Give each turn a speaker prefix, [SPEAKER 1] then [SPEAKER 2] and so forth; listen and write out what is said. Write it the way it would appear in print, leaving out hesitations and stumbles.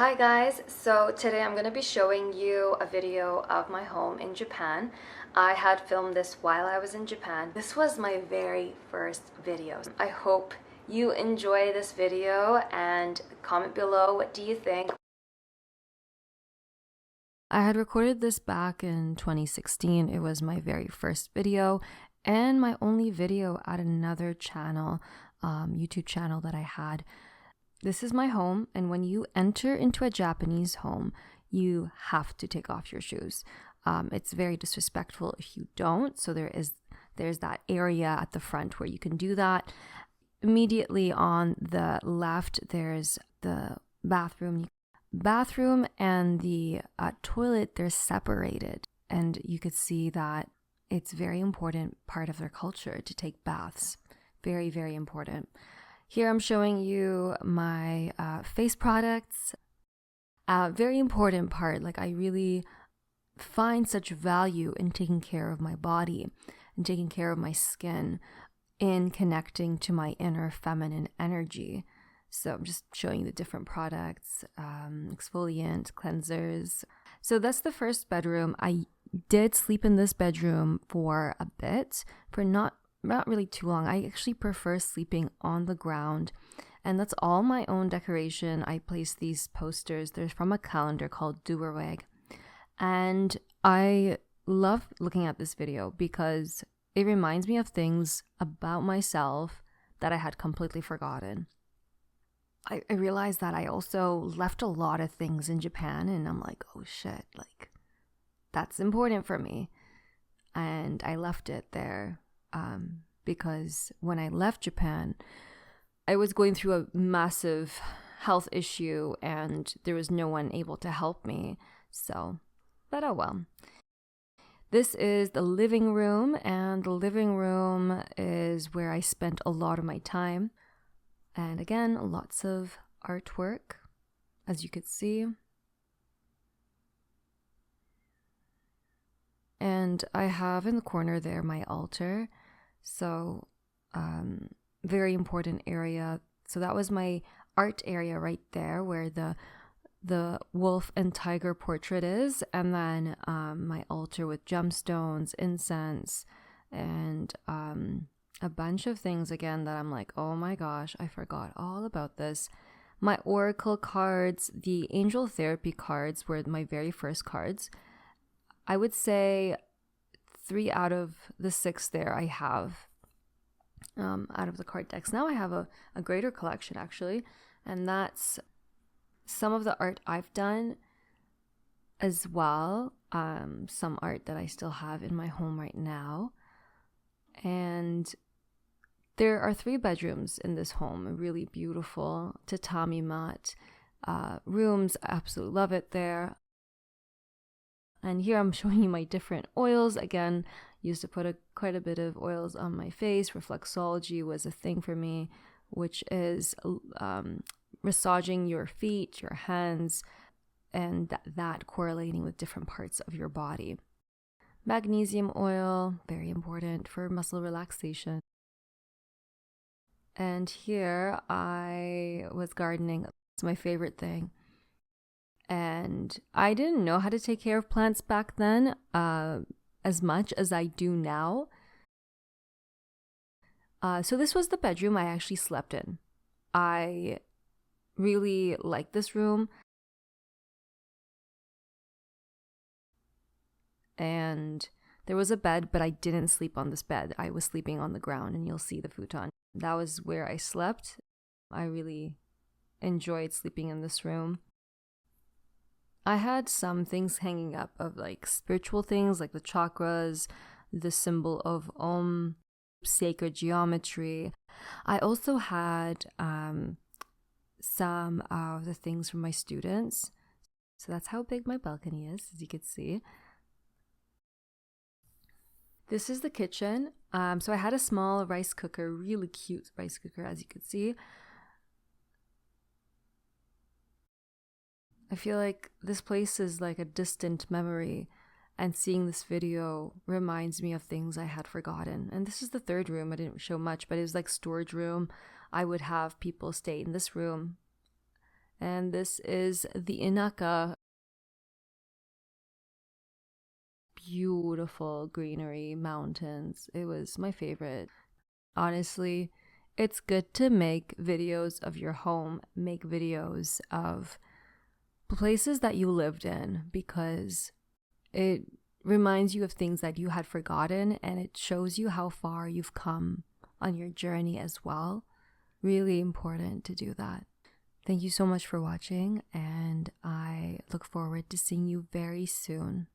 [SPEAKER 1] Hi guys, so today I'm going to be showing you a video of my home in Japan. I had filmed this while I was in Japan. This was my very first video. I hope you enjoy this video and comment below what do you think. I had recorded this back in 2016. It was my very first video and my only video at another channel, YouTube channel that I had. This is my home, and when you enter into a Japanese home, you have to take off your shoes. It's very disrespectful if you don't, so there's that area at the front where you can do that. Immediately on the left, there's the bathroom. Bathroom and the toilet, they're separated, and you could see that it's very important part of their culture to take baths. Very, very important. Here I'm showing you my face products. Very important part, like I really find such value in taking care of my body and taking care of my skin, in connecting to my inner feminine energy. So I'm just showing you the different products, exfoliant, cleansers. So that's the first bedroom. I did sleep in this bedroom for a bit, for not really too long. I actually prefer sleeping on the ground, and that's all my own decoration. I placed these posters. They're from a calendar called Duerweg, and I love looking at this video because it reminds me of things about myself that I had completely forgotten. I realized that I also left a lot of things in Japan, and I'm like, oh shit, like that's important for me, and I left it there. Because when I left Japan, I was going through a massive health issue and there was no one able to help me. So, but oh well. This is the living room, and the living room is where I spent a lot of my time. And again, lots of artwork, as you could see. And I have in the corner there my altar. So, very important area. So that was my art area right there, where the wolf and tiger portrait is, and then my altar with gemstones, incense, and a bunch of things again that I'm like, oh my gosh, I forgot all about this. My oracle cards, the angel therapy cards were my very first cards. I would say 3 out of the 6 there I have out of the card decks. Now I have a greater collection actually, and that's some of the art I've done as well. Some art that I still have in my home right now. And there are 3 bedrooms in this home, really beautiful tatami mat rooms. I absolutely love it there. And here I'm showing you my different oils. Again, used to put quite a bit of oils on my face. Reflexology was a thing for me, which is massaging your feet, your hands, and that correlating with different parts of your body. Magnesium oil, very important for muscle relaxation. And here I was gardening. It's my favorite thing. And I didn't know how to take care of plants back then as much as I do now. So this was the bedroom I actually slept in. I really like this room. And there was a bed, but I didn't sleep on this bed. I was sleeping on the ground, and you'll see the futon. That was where I slept. I really enjoyed sleeping in this room. I had some things hanging up of like spiritual things, like the chakras, the symbol of Om, sacred geometry. I also had some of the things from my students. So that's how big my balcony is, as you can see. This is the kitchen. So I had a small rice cooker, really cute rice cooker, as you can see. I feel like this place is like a distant memory, and seeing this video reminds me of things I had forgotten. And this is the 3rd room. I didn't show much, but it was like storage room. I would have people stay in this room And this is the Inaka. Beautiful greenery, mountains. It was my favorite. Honestly, it's good to make videos of your home, make videos of places that you lived in, because it reminds you of things that you had forgotten, and it shows you how far you've come on your journey as well. Really important to do that. Thank you so much for watching, and I look forward to seeing you very soon.